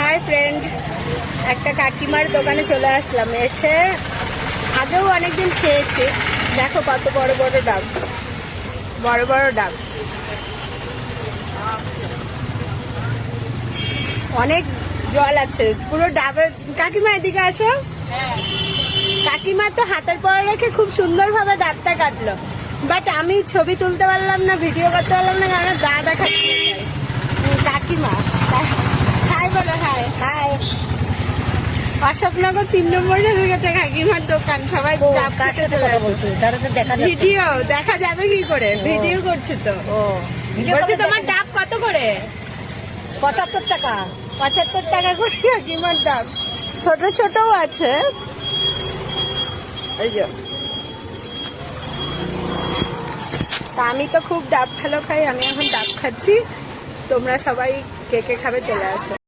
Hi friend, একটা কাকিমার দোকানে চলে আসলাম। এসে আগেও অনেকদিন খেয়েছি। দেখো কত বড় বড় ডাব, বড় বড় ডাব, অনেক জল আছে পুরো ডাবে। কাকিমা এদিকে আসো। কাকিমা তো হাতের পরে রেখে খুব সুন্দর ভাবে ডাবটা কাটলো, বাট আমি ছবি তুলতে পারলাম না, ভিডিও করতে পারলাম না, কারণ দা দেখাচ্ছি। কাকিমা হাই বলো, হাই হাই। অশোকনগর 3 নম্বরে গেছে কাকিমার দোকান। সবাই ডাব কাটতে চলে আসে। ভিডিও দেখা যাবে কি করে, ভিডিও করছি তো। বলছি তোমার ডাব কত করে? 75 টাকা। 75 টাকা করে কাকিমার ডাব। ছোট ছোটও আছে। এই যে তা আমি তো খুব ডাব ভালো খাই, আমি এখন ডাব খাচ্ছি। তোমরা সবাই কে কে খাবে চলে আসো।